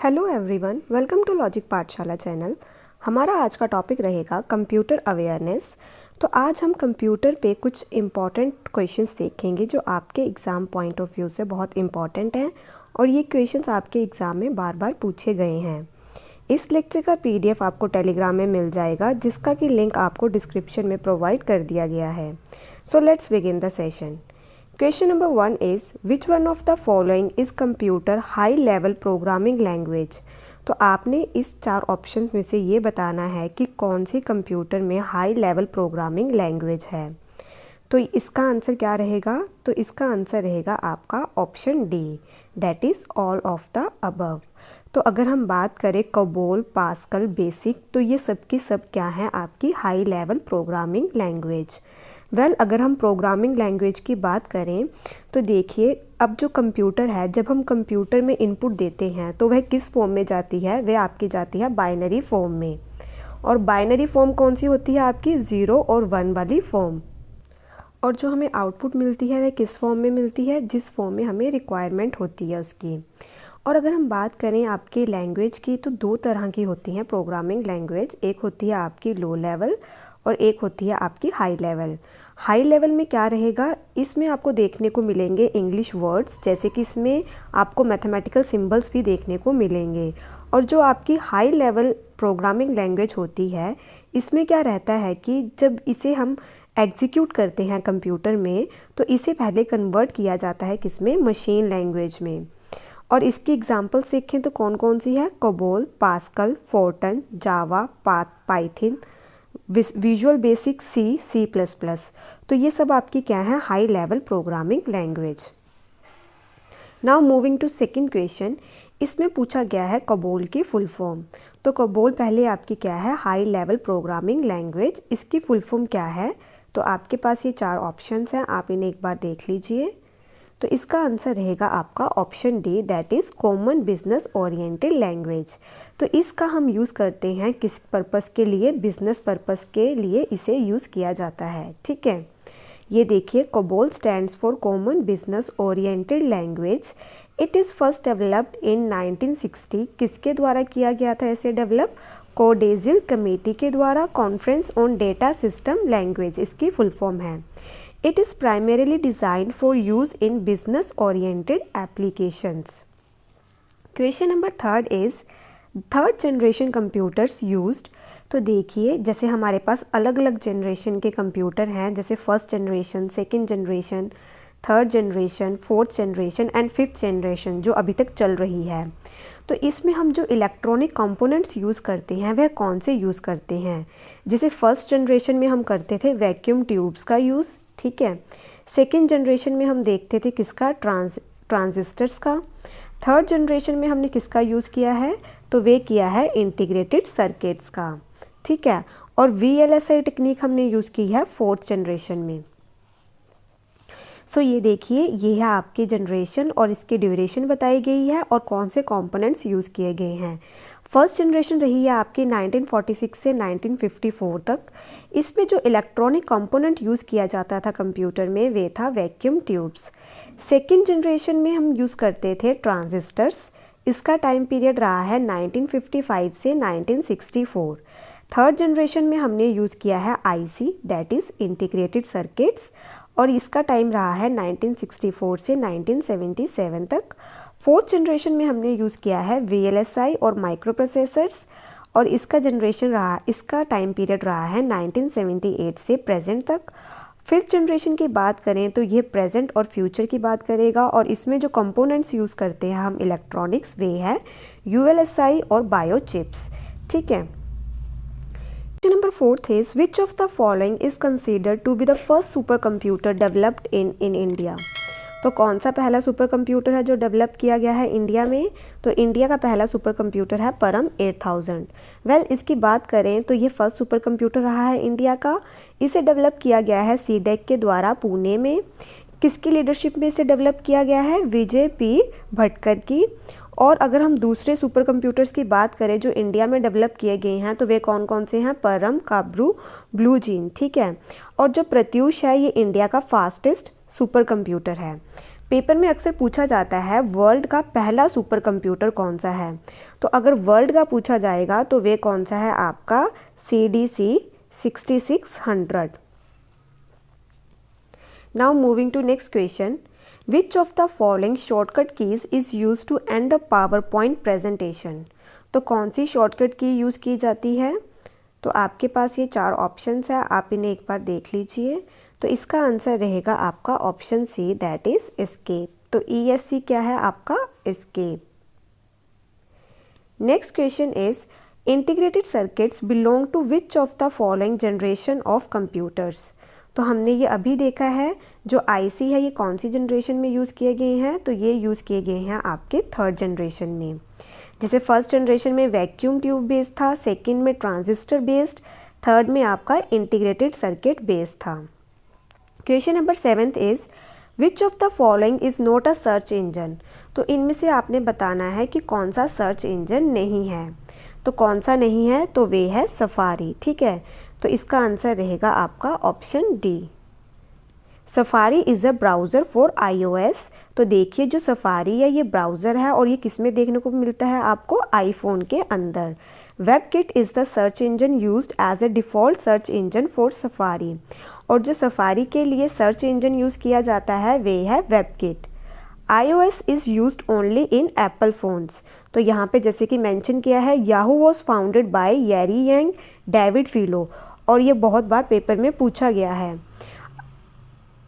Hello everyone, welcome to logic Pathshala channel. हमारा आज का टॉपिक रहेगा कंप्यूटर अवेयरनेस। तो आज हम कंप्यूटर पे कुछ इम्पॉर्टेंट क्वेश्चंस देखेंगे जो आपके एग्ज़ाम पॉइंट ऑफ व्यू से बहुत इम्पॉर्टेंट हैं और ये क्वेश्चंस आपके एग्ज़ाम में बार बार पूछे गए हैं। इस लेक्चर का पीडीएफ आपको टेलीग्राम में मिल जाएगा, जिसका कि लिंक आपको डिस्क्रिप्शन में प्रोवाइड कर दिया गया है। So let's begin the session. Question number 1 is which one of the following is computer high level programming language? तो आपने इस चार ऑप्शन में से ये बताना है कि कौन सी कंप्यूटर में हाई लेवल प्रोग्रामिंग लैंग्वेज है। तो इसका आंसर क्या रहेगा? तो इसका आंसर रहेगा आपका option D, that is all of the above. तो अगर हम बात करें कोबोल, पास्कल, बेसिक, तो ये सब की सब क्या है? आपकी हाई लेवल प्रोग्रामिंग लैंग्वेज। अगर हम प्रोग्रामिंग लैंग्वेज की बात करें तो देखिए, अब जो कंप्यूटर है, जब हम कंप्यूटर में इनपुट देते हैं तो वह किस फॉर्म में जाती है? वह आपकी जाती है बाइनरी फॉर्म में। और बाइनरी फॉर्म कौन सी होती है? आपकी 0 और 1 वाली फॉर्म। और जो हमें आउटपुट मिलती है वह किस फॉर्म में मिलती है? जिस फॉर्म में हमें रिक्वायरमेंट होती है उसकी। और अगर हम बात करें आपकी लैंग्वेज की, तो दो तरह की होती हैं प्रोग्रामिंग लैंग्वेज। एक होती है आपकी लो लेवल और एक होती है आपकी हाई लेवल। हाई लेवल में क्या रहेगा? इसमें आपको देखने को मिलेंगे इंग्लिश वर्ड्स, जैसे कि इसमें आपको मैथमेटिकल सिंबल्स भी देखने को मिलेंगे। और जो आपकी हाई लेवल प्रोग्रामिंग लैंग्वेज होती है, इसमें क्या रहता है कि जब इसे हम एग्जीक्यूट करते हैं कंप्यूटर में, तो इसे पहले कन्वर्ट किया जाता है किसमें? मशीन लैंग्वेज में। और इसकी एग्जांपल्स देखें तो कौन कौन सी है? COBOL, Pascal, Fortran, Java, Python, Visual Basic, C plus plus. तो ये सब आपकी क्या है? High level programming language. Now moving to second question. इसमें पूछा गया है कोबोल की फुल फॉर्म। तो कोबोल पहले आपकी क्या है? High level programming language. इसकी फुल फॉर्म क्या है? तो आपके पास ये चार ऑप्शंस हैं, आप इन्हें एक बार देख लीजिए। तो इसका आंसर रहेगा आपका option D, that is common business oriented language. तो इसका हम यूज़ करते हैं किस पर्पस के लिए? बिजनेस पर्पस के लिए इसे यूज़ किया जाता है। ठीक है, ये देखिए, COBOL stands for common business oriented language. It is first developed in 1960। किसके द्वारा किया गया था इसे डेवलप? कोडेजिल कमेटी के द्वारा। Conference on data system language इसकी फुल फॉर्म है। It is primarily designed for use in business-oriented applications. Question number 3 is third generation computers used. तो देखिए, जैसे हमारे पास अलग अलग जनरेशन के कंप्यूटर हैं, जैसे first generation, second generation, third generation, fourth generation and fifth generation जो अभी तक चल रही है। तो इसमें हम जो इलेक्ट्रॉनिक कंपोनेंट्स यूज़ करते हैं वह कौन से यूज़ करते हैं? जैसे फर्स्ट जनरेशन में हम करते थे वैक्यूम ट्यूब्स का यूज़। ठीक है, सेकेंड जनरेशन में हम देखते थे किसका? ट्रांजिस्टर्स का। थर्ड जनरेशन में हमने किसका यूज़ किया है? तो वे किया है इंटीग्रेटेड सर्किट्स का। ठीक है, और VLSI टेक्निक हमने यूज़ की है फोर्थ जनरेशन में। सो ये देखिए, ये है आपकी जनरेशन और इसकी ड्यूरेशन बताई गई है और कौन से कंपोनेंट्स यूज़ किए गए हैं। फर्स्ट जनरेशन रही है आपकी 1946 से 1954 तक। इसमें जो इलेक्ट्रॉनिक कंपोनेंट यूज़ किया जाता था कंप्यूटर में वे था वैक्यूम ट्यूब्स। सेकेंड जनरेशन में हम यूज़ करते थे ट्रांजिस्टर्स। इसका टाइम पीरियड रहा है 1955 से 1964। थर्ड जनरेशन में हमने यूज़ किया है IC, that is integrated circuits, और इसका टाइम रहा है 1964 से 1977 तक। फोर्थ जनरेशन में हमने यूज़ किया है VLSI और माइक्रो प्रोसेसर्स, और इसका टाइम पीरियड रहा है 1978 से प्रेजेंट तक। फिफ्थ जनरेशन की बात करें तो ये प्रेजेंट और फ्यूचर की बात करेगा, और इसमें जो कंपोनेंट्स यूज़ करते हैं हम इलेक्ट्रॉनिक्स वे है ULSI और बायो चिप्स। ठीक है। Question number 4 is which of the following is considered to be the first supercomputer developed in India? तो कौन सा पहला सुपर कंप्यूटर है जो डेवलप किया गया है इंडिया में? तो इंडिया का पहला सुपर कंप्यूटर है परम 8000। इसकी बात करें तो ये फर्स्ट सुपर कंप्यूटर रहा है इंडिया का। इसे डेवलप किया गया है CDEC के द्वारा पुणे में। किसकी लीडरशिप में इसे डेवलप किया गया है? विजय पी भटकर की। और अगर हम दूसरे सुपर कंप्यूटर्स की बात करें जो इंडिया में डेवलप किए गए हैं तो वे कौन कौन से हैं? परम, काब्रू, ब्लू जीन। ठीक है, और जो प्रत्यूष है ये इंडिया का फास्टेस्ट सुपर कंप्यूटर है। पेपर में अक्सर पूछा जाता है वर्ल्ड का पहला सुपर कंप्यूटर कौन सा है। तो अगर वर्ल्ड का पूछा जाएगा तो वे कौन सा है आपका CDC 6600। Now moving to next question, which of the following shortcut keys is use to end a PowerPoint presentation. तो कौन सी शॉर्टकट की यूज़ की जाती है। तो आपके पास ये 4 ऑप्शंस है, आप इन्हें एक बार देख लीजिए। तो इसका आंसर रहेगा आपका option C, that is escape. तो ESC क्या है आपका escape. Next question is integrated circuits belong to which of the following generation of computers. तो हमने ये अभी देखा है जो IC है ये कौन सी जनरेशन में यूज़ किए गए हैं। तो ये यूज़ किए गए हैं आपके 3rd जनरेशन में। जैसे फर्स्ट जनरेशन में वैक्यूम ट्यूब बेस्ड था, सेकंड में ट्रांजिस्टर बेस्ड, थर्ड में आपका इंटीग्रेटेड सर्किट बेस्ड था। Question number 7 is which of the following is not a search engine. तो इनमें से आपने बताना है कि कौन सा सर्च इंजन नहीं है। तो कौन सा नहीं है, तो वे है सफारी। ठीक है, तो इसका आंसर रहेगा आपका option D. Safari is a browser for iOS। तो देखिए जो सफारी है ये ब्राउज़र है और ये किस में देखने को मिलता है आपको आईफोन के अंदर। WebKit is the search engine used as a default search engine for Safari. और जो सफारी के लिए सर्च इंजन यूज़ किया जाता है वे है WebKit. iOS is used only in Apple phones. तो यहाँ पे जैसे कि मेंशन किया है Yahoo was founded by Jerry Yang David Filo, और ये बहुत बार पेपर में पूछा गया है।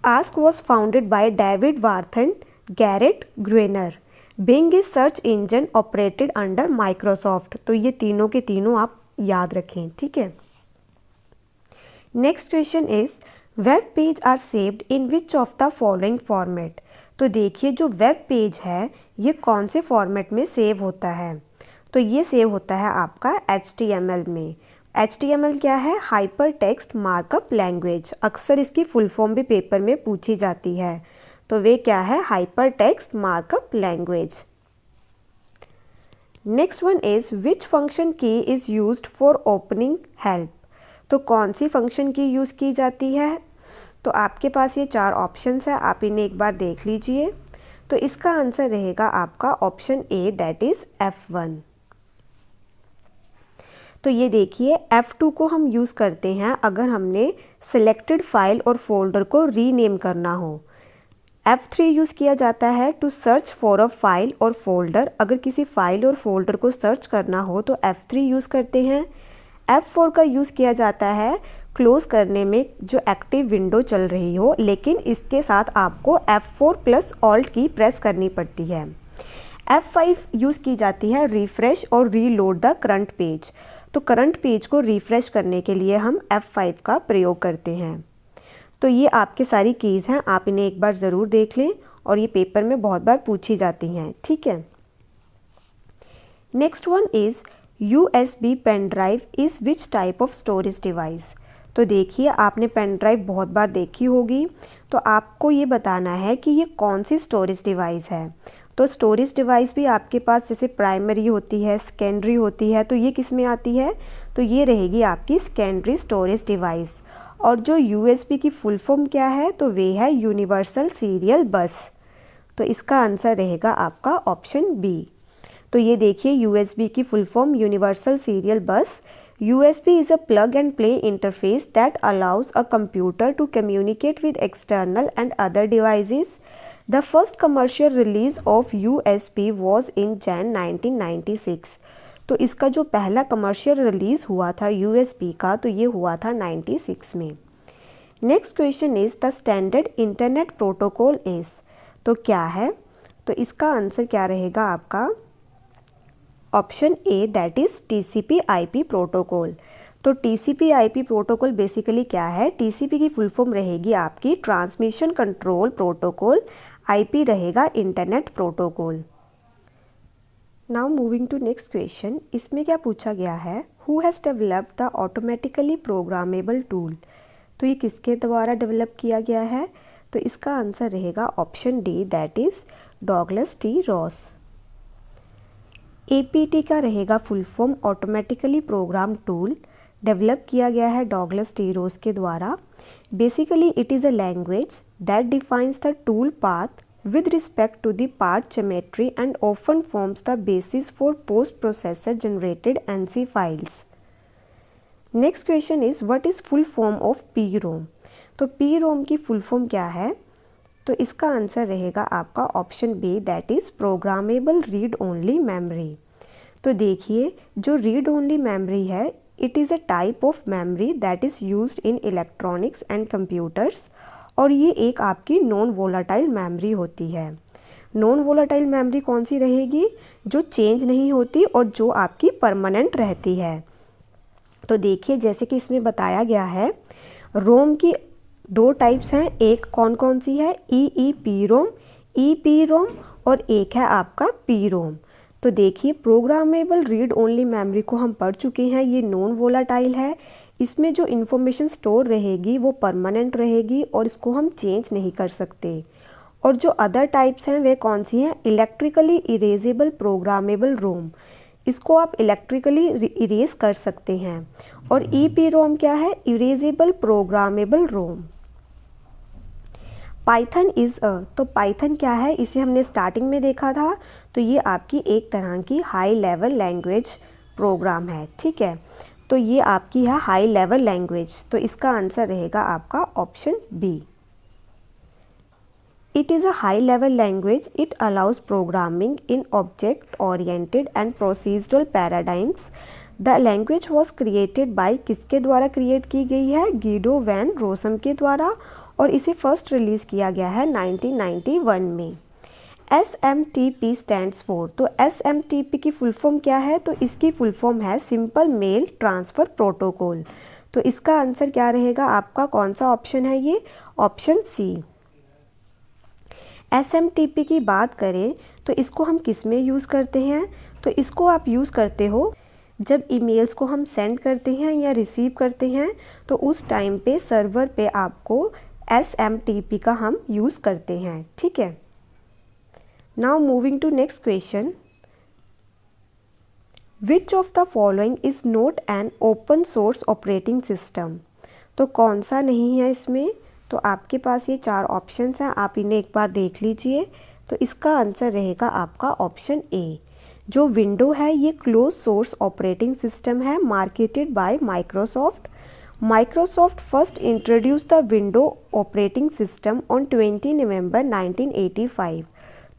Ask was founded by David Warthen, Garrett Gruener. Bing is search engine operated under Microsoft। तो ये तीनों के तीनों आप याद रखें, ठीक है। Next question is web page are saved in which of the following format. तो देखिए जो वेब पेज है ये कौन से फॉर्मेट में सेव होता है। तो ये सेव होता है आपका HTML में। HTML क्या है, हाइपर टेक्स्ट मार्कअप लैंग्वेज। अक्सर इसकी फुल फॉर्म भी पेपर में पूछी जाती है। तो वे क्या है, hyper text markup language. Next one is which function key is used for opening help. तो कौन सी फंक्शन की यूज़ की जाती है। तो आपके पास ये 4 ऑप्शंस है, आप इन्हें एक बार देख लीजिए। तो इसका आंसर रहेगा आपका option A, that is F1। तो ये देखिए F2 को हम यूज़ करते हैं अगर हमने सिलेक्टेड फाइल और फोल्डर को रीनेम करना हो। F3 यूज़ किया जाता है to search for a file और फोल्डर। अगर किसी फाइल और फोल्डर को सर्च करना हो तो F3 यूज़ करते हैं। F4 का यूज़ किया जाता है क्लोज़ करने में जो एक्टिव विंडो चल रही हो, लेकिन इसके साथ आपको F4 प्लस ऑल्ट की प्रेस करनी पड़ती है। F5 यूज़ की जाती है रिफ़्रेश और रीलोड द करंट पेज। तो करंट पेज को रिफ़्रेश करने के लिए हम F5 का प्रयोग करते हैं। तो ये आपके सारी कीज़ हैं, आप इन्हें एक बार ज़रूर देख लें और ये पेपर में बहुत बार पूछी जाती हैं, ठीक है। Next one is USB pen drive is which type of storage device. तो देखिए आपने पेन ड्राइव बहुत बार देखी होगी, तो आपको ये बताना है कि ये कौन सी स्टोरेज डिवाइस है। तो स्टोरेज डिवाइस भी आपके पास जैसे प्राइमरी होती है, सेकेंडरी होती है, तो ये किस में आती है, तो ये रहेगी आपकी सेकेंडरी स्टोरेज डिवाइस। और जो USB की फुल फॉर्म क्या है, तो वे है यूनिवर्सल सीरियल बस। तो इसका आंसर रहेगा आपका ऑप्शन बी। तो ये देखिए USB की फुल फॉर्म यूनिवर्सल सीरियल बस। USB is a plug and play interface that allows a computer to communicate with external and other devices. The first commercial release of USB was in Jan 1996. तो इसका जो पहला commercial release हुआ था USB का, तो ये हुआ था 96 में। Next question is the standard internet protocol is. तो क्या है, तो इसका आंसर क्या रहेगा आपका option A, that is TCP/IP protocol. तो TCP/IP प्रोटोकॉल बेसिकली क्या है, TCP की फुल फॉर्म रहेगी आपकी ट्रांसमिशन कंट्रोल प्रोटोकॉल, IP रहेगा internet protocol. Now moving to next question, इसमें क्या पूछा गया है, who has developed the automatically programmable tool. तो ये किसके द्वारा डेवलप किया गया है, तो इसका आंसर रहेगा option D, that is Douglas T Ross. APT का रहेगा full form automatically program tool, develop किया गया है डॉगलस टी रॉस के द्वारा। Basically it is a language that defines the tool path with respect to the part geometry and often forms the basis for post-processor generated NC files. Next question is what is full form of PROM? तो PROM की full form क्या है? तो इसका answer रहेगा आपका option B, that is programmable read only memory. तो देखिए, जो रीड ओनली मेमोरी है, it is a type of memory that is used in electronics and computers, और ये एक आपकी नॉन वोलाटाइल मेमोरी होती है। नॉन वोलाटाइल मेमोरी कौन सी रहेगी? जो चेंज नहीं होती और जो आपकी परमानेंट रहती है। तो देखिए, जैसे कि इसमें बताया गया है, रोम की दो टाइप्स हैं। एक कौन कौन सी है? EEPROM, EPROM, और एक है आपका PROM। तो देखिए, प्रोग्रामेबल रीड ओनली मेमोरी को हम पढ़ चुके हैं, ये नॉन वोलाटाइल है। इसमें जो इन्फॉर्मेशन स्टोर रहेगी वो परमानेंट रहेगी और इसको हम चेंज नहीं कर सकते। और जो अदर टाइप्स हैं वे कौन सी हैं? इलेक्ट्रिकली इरेजेबल प्रोग्रामेबल रोम, इसको आप इलेक्ट्रिकली इरेज कर सकते हैं। और EPROM क्या है? Erasable programmable Rome. Python is तो पाइथन क्या है? इसे हमने स्टार्टिंग में देखा था। तो ये आपकी एक तरह की हाई लेवल लैंग्वेज प्रोग्राम है, ठीक है। तो ये आपकी है हाई लेवल लैंग्वेज, तो इसका आंसर रहेगा आपका option B. It is a high level language. It allows programming in object oriented and procedural paradigms. The language was created by किसके द्वारा क्रिएट की गई है? गिडो वैन रोसम के द्वारा, और इसे फर्स्ट रिलीज़ किया गया है 1991 में। SMTP स्टैंड्स फॉर, तो SMTP की फुल फॉर्म क्या है? तो इसकी फुल फॉर्म है सिंपल मेल ट्रांसफ़र प्रोटोकॉल। तो इसका आंसर क्या रहेगा आपका? कौन सा ऑप्शन है ये? Option C. SMTP की बात करें तो इसको हम किस में यूज़ करते हैं? तो इसको आप यूज़ करते हो जब ईमेल्स को हम सेंड करते हैं या रिसीव करते हैं, तो उस टाइम पे सर्वर पे आपको SMTP का हम यूज़ करते हैं, ठीक है। Now moving to next question, which of the following is not an open source operating system? तो कौन सा नहीं है इसमें? तो आपके पास ये चार ऑप्शंस हैं, आप इन्हें एक बार देख लीजिए। तो इसका आंसर रहेगा आपका ऑप्शन ए। जो विंडो है ये क्लोज सोर्स ऑपरेटिंग सिस्टम है, marketed bye Microsoft. Microsoft first introduce the window operating system on 20 नवंबर 1985।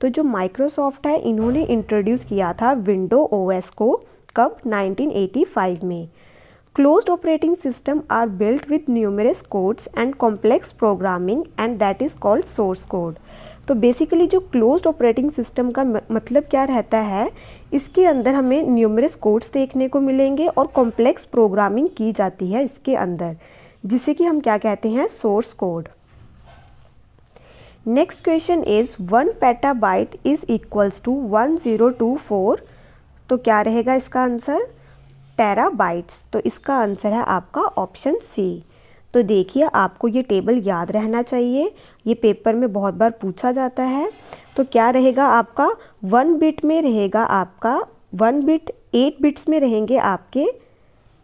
तो जो माइक्रोसॉफ्ट है इन्होंने इंट्रोड्यूस किया था विंडो OS को, कब? 1985 में। Closed operating system are built with numerous codes and complex programming and that is called source code। तो बेसिकली जो क्लोज्ड ऑपरेटिंग सिस्टम का मतलब क्या रहता है? इसके अंदर हमें न्यूमरस कोड्स देखने को मिलेंगे और कॉम्प्लेक्स प्रोग्रामिंग की जाती है इसके अंदर, जिसे कि हम क्या कहते हैं? Source code. Next question is 1 petabyte is equals to 1024। तो क्या रहेगा इसका आंसर? टेराबाइट्स। तो इसका आंसर है आपका ऑप्शन सी। तो देखिए, आपको ये टेबल याद रहना चाहिए, ये पेपर में बहुत बार पूछा जाता है। तो क्या रहेगा आपका? 1 बिट में रहेगा आपका 1 बिट, 8 बिट्स में रहेंगे आपके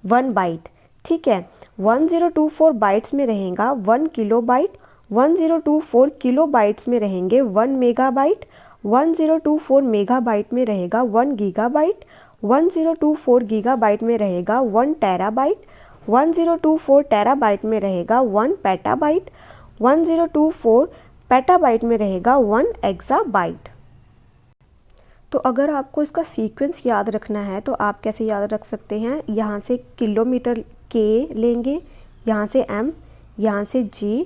1 बाइट, ठीक है। 1024 बाइट्स में रहेगा 1 किलोबाइट, 1024 किलोबाइट्स में रहेंगे 1 मेगाबाइट, 1024 मेगाबाइट में रहेगा 1 गीगाबाइट, 1024 गीगाबाइट में रहेगा 1 टेराबाइट, 1024 टेराबाइट में रहेगा 1 पेटाबाइट, 1024 पेटाबाइट में रहेगा 1 एक्साबाइट। तो अगर आपको इसका सीक्वेंस याद रखना है तो आप कैसे याद रख सकते हैं? यहाँ से किलोमीटर K लेंगे, यहाँ से M, यहाँ से G,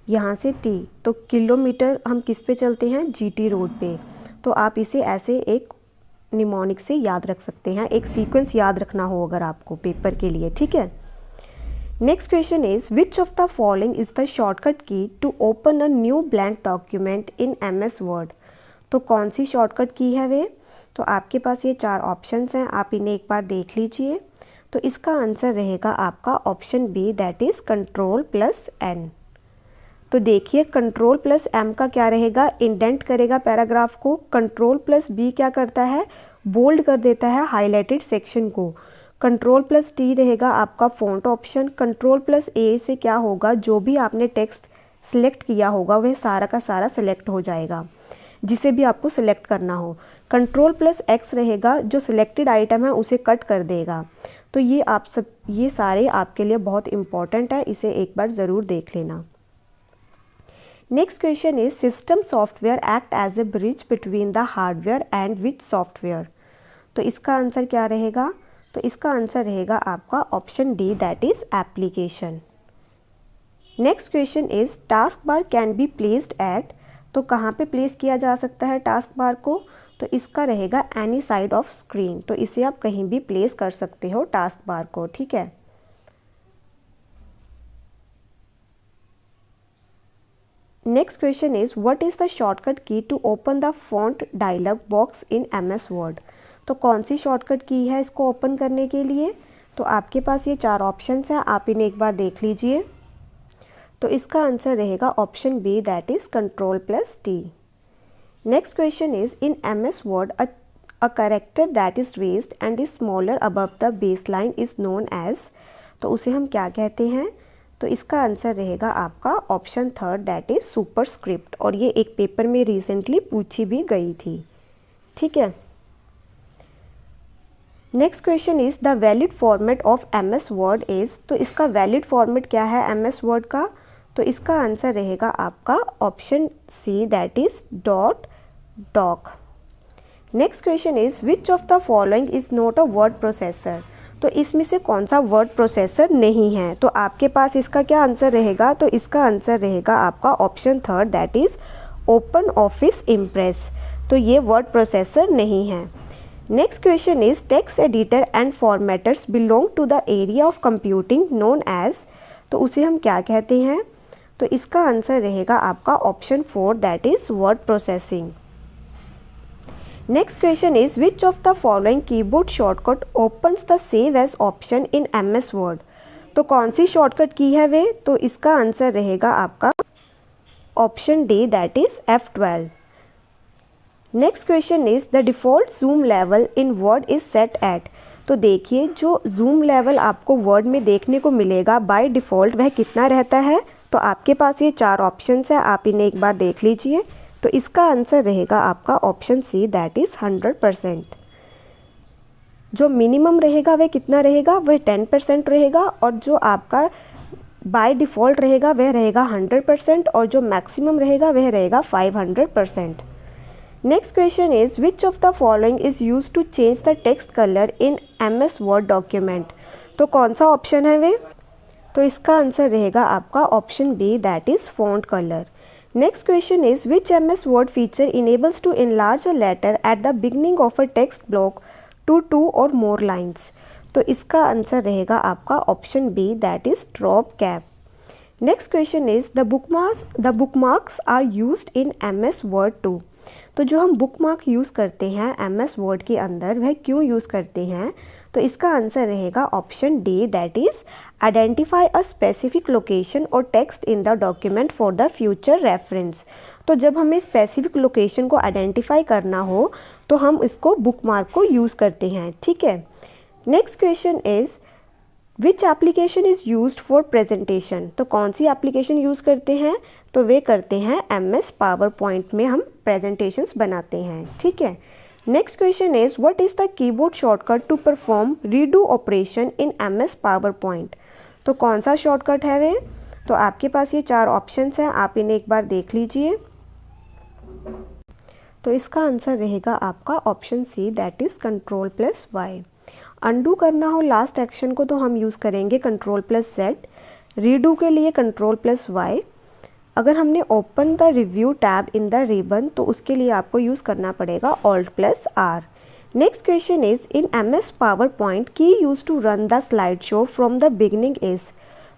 यहाँ से T। तो किलोमीटर हम किस पे चलते हैं? GT रोड पे। तो आप इसे ऐसे एक निमोनिक से याद रख सकते हैं, एक सीक्वेंस याद रखना हो अगर आपको पेपर के लिए, ठीक है। Next question is which of the following is the shortcut key to open a new blank document in MS Word? तो कौन सी शॉर्टकट की है वे? तो आपके पास ये चार ऑप्शंस हैं, आप इन्हें एक बार देख लीजिए। तो इसका आंसर रहेगा आपका option B, that is Ctrl+N। तो देखिए, Ctrl+M का क्या रहेगा? इंडेंट करेगा पैराग्राफ को। Ctrl+B क्या करता है? बोल्ड कर देता है हाईलाइटेड सेक्शन को। Ctrl+T रहेगा आपका फ़ॉन्ट ऑप्शन। Ctrl+A से क्या होगा? जो भी आपने टेक्स्ट सिलेक्ट किया होगा वह सारा का सारा सिलेक्ट हो जाएगा। जिसे भी आपको सिलेक्ट करना हो। कंट्रोल प्लस एक्स रहेगा, जो सिलेक्टेड आइटम है उसे कट कर देगा। तो ये सारे आपके लिए बहुत इंपॉर्टेंट है, इसे एक बार ज़रूर देख लेना। Next question is system software act as a bridge between the hardware and which software. तो इसका आंसर क्या रहेगा? तो इसका आंसर रहेगा आपका option D, that is application. Next question is task bar can be placed at. तो कहाँ पे प्लेस किया जा सकता है टास्क बार को? तो इसका रहेगा एनी साइड ऑफ स्क्रीन। तो इसे आप कहीं भी प्लेस कर सकते हो टास्क बार को, ठीक है। Next question is what is the shortcut key to open the font dialog box in MS Word. तो कौन सी शॉर्टकट की है इसको ओपन करने के लिए? तो आपके पास ये 4 ऑप्शंस हैं, आप इन्हें एक बार देख लीजिए। तो इसका आंसर रहेगा option B, that is Ctrl+T। Next question is in MS Word a character that is raised and is smaller above the base line is known as. तो उसे हम क्या कहते हैं? तो इसका आंसर रहेगा आपका option third, that is superscript. और ये एक पेपर में रिसेंटली पूछी भी गई थी, ठीक है। Next question is the valid format of MS word is. तो इसका वैलिड फॉर्मेट क्या है MS वर्ड का? तो इसका आंसर रहेगा आपका option C, that is .doc। Next question is which of the following is not a word processor. तो इसमें से कौन सा वर्ड प्रोसेसर नहीं है? तो आपके पास इसका क्या आंसर रहेगा? तो इसका आंसर रहेगा आपका option third, that is OpenOffice Impress. तो ये वर्ड प्रोसेसर नहीं है। Next question is text editor and formatters belong to the area of computing known as. तो उसे हम क्या कहते हैं? तो इसका आंसर रहेगा आपका option four, that is word processing. Next question is which of the following keyboard shortcut opens the save as option in MS Word. तो कौन सी शॉर्टकट की है वे? तो इसका आंसर रहेगा आपका option D, that is F12। Next question is the default zoom level in Word is set at. तो देखिए, जो जूम लेवल आपको वर्ड में देखने को मिलेगा बाय डिफ़ॉल्ट वह कितना रहता है? तो आपके पास ये 4 ऑप्शंस हैं, आप इन्हें एक बार देख लीजिए। तो इसका आंसर रहेगा आपका ऑप्शन सी, दैट इज़ 100%। जो मिनिमम रहेगा वह कितना रहेगा? वह 10% रहेगा, और जो आपका बाय डिफ़ॉल्ट रहेगा वह रहेगा 100%, और जो मैक्सिमम रहेगा वह रहेगा 500%। Next question is which of the following is use to change the text colour in MS Word document. तो कौन सा ऑप्शन है वे? तो इसका आंसर रहेगा आपका option B, that is font colour. Next question is which MS Word feature enables to enlarge a letter at the beginning of a text block to 2 or more lines। तो इसका answer रहेगा आपका option B, that is drop cap. Next question is the bookmarks are used in MS Word to. तो जो हम bookmark use करते हैं MS word के अंदर, वह क्यों यूज़ करते हैं? तो इसका आंसर रहेगा option D, that is identify a specific location or text in the document for the future reference. तो जब हमें स्पेसिफिक लोकेशन को आइडेंटिफाई करना हो तो हम इसको बुकमार्क को यूज़ करते हैं, ठीक है। Next question is which application is used for presentation. तो कौन सी एप्लीकेशन यूज़ करते हैं? तो वे करते हैं MS पावर पॉइंट में हम प्रेजेंटेशंस बनाते हैं, ठीक है। Next question is what is the keyboard shortcut to perform redo operation in MS PowerPoint. तो कौन सा शॉर्टकट है वे? तो आपके पास ये 4 ऑप्शंस हैं, आप इन्हें एक बार देख लीजिए। तो इसका आंसर रहेगा आपका option C, that is Ctrl+Y। Undo करना हो लास्ट एक्शन को तो हम यूज़ करेंगे Ctrl+Z। रीडू के लिए Ctrl+Y। अगर हमने open the review tab in the ribbon तो उसके लिए आपको यूज़ करना पड़ेगा Alt+R। Next question is in MS PowerPoint key use to run the slide show from the beginning is.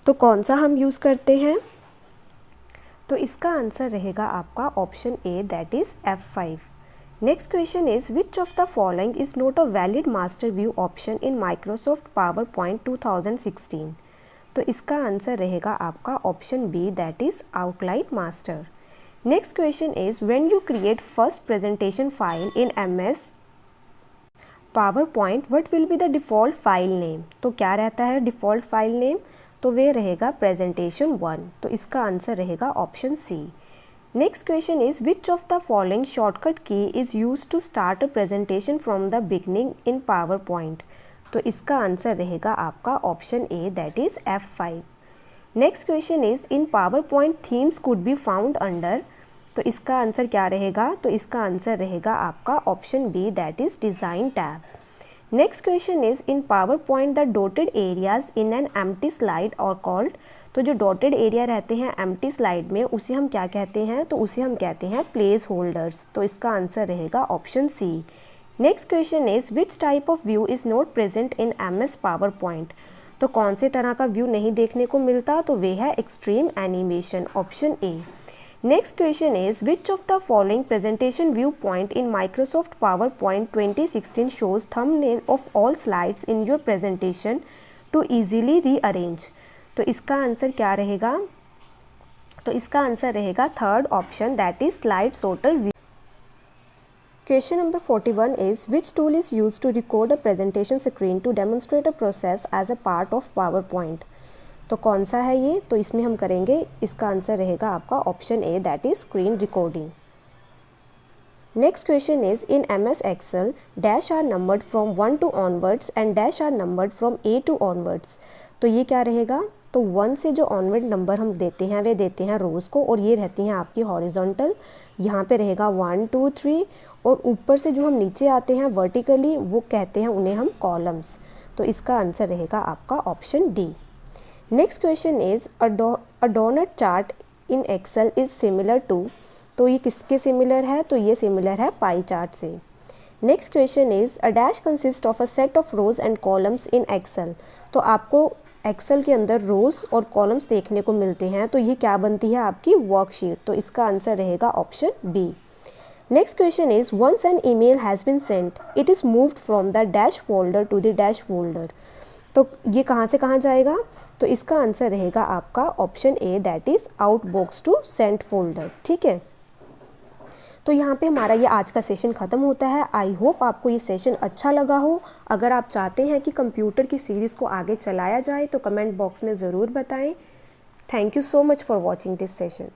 तो कौन सा हम यूज़ करते हैं? तो इसका आंसर रहेगा आपका option A, that is F5। Next question is which of the following is not a valid master view option in Microsoft PowerPoint 2016। तो इसका आंसर रहेगा आपका option B, that is outline master. Next question is when you create first presentation file in MS PowerPoint what will be the default file name. तो क्या रहता है default file name? तो वे रहेगा प्रेजेंटेशन 1। तो इसका आंसर रहेगा option C. Next question is which of the following shortcut key is use to start a presentation from the beginning in PowerPoint. तो इसका आंसर रहेगा आपका option A, that is F5। Next question is in PowerPoint themes could be found under. तो इसका answer क्या रहेगा? तो इसका आंसर रहेगा आपका option B, that is design tab. Next question is in PowerPoint the dotted areas in an empty slide are called. तो जो डॉटेड एरिया रहते हैं एम्प्टी स्लाइड में, उसे हम क्या कहते हैं? तो उसे हम कहते हैं प्लेस होल्डर्स। तो इसका आंसर रहेगा option C. Next question is which type of view is not present in MS PowerPoint. तो कौन से तरह का व्यू नहीं देखने को मिलता? तो वे है extreme animation, option A. Next question is which of the following presentation view point in Microsoft PowerPoint 2016 shows thumbnail of all slides in your presentation to easily rearrange. तो इसका आंसर क्या रहेगा? तो इसका आंसर रहेगा third option, that is slide sorter view. Question number 41 is which tool is used to record a presentation screen to demonstrate a process as a part of PowerPoint। तो कौन सा है ये? तो इसमें हम करेंगे, इसका आंसर रहेगा आपका option A, that is screen recording. Next question is in MS Excel dash are numbered from 1 to onwards and dash are numbered from A to onwards. तो ये क्या रहेगा? तो 1 से जो ऑनवर्ड नंबर हम देते हैं वे देते हैं रोज़ को, और ये रहती हैं आपकी हॉरिजॉन्टल। यहाँ पे रहेगा 1 2 3, और ऊपर से जो हम नीचे आते हैं वर्टिकली, वो कहते हैं उन्हें हम कॉलम्स। तो इसका आंसर रहेगा आपका option D. Next question is a donut chart in Excel is similar to. तो ये किसके सिमिलर है? तो ये सिमिलर है पाई चार्ट से। Next question is a dash consist of a set of rows and columns in Excel. तो आपको एक्सेल के अंदर रोज और कॉलम्स देखने को मिलते हैं, तो ये क्या बनती है? आपकी वर्कशीट। तो इसका आंसर रहेगा option B. Next question is once an email has been sent it is moved from the dash folder to the dash folder. तो ये कहाँ से कहाँ जाएगा? तो इसका आंसर रहेगा आपका option A, that is outbox to sent folder. ठीक है, तो यहाँ पे हमारा ये आज का सेशन ख़त्म होता है। आई होप आपको ये सेशन अच्छा लगा हो। अगर आप चाहते हैं कि कंप्यूटर की सीरीज़ को आगे चलाया जाए तो कमेंट बॉक्स में ज़रूर बताएं। Thank you so much for watching this session.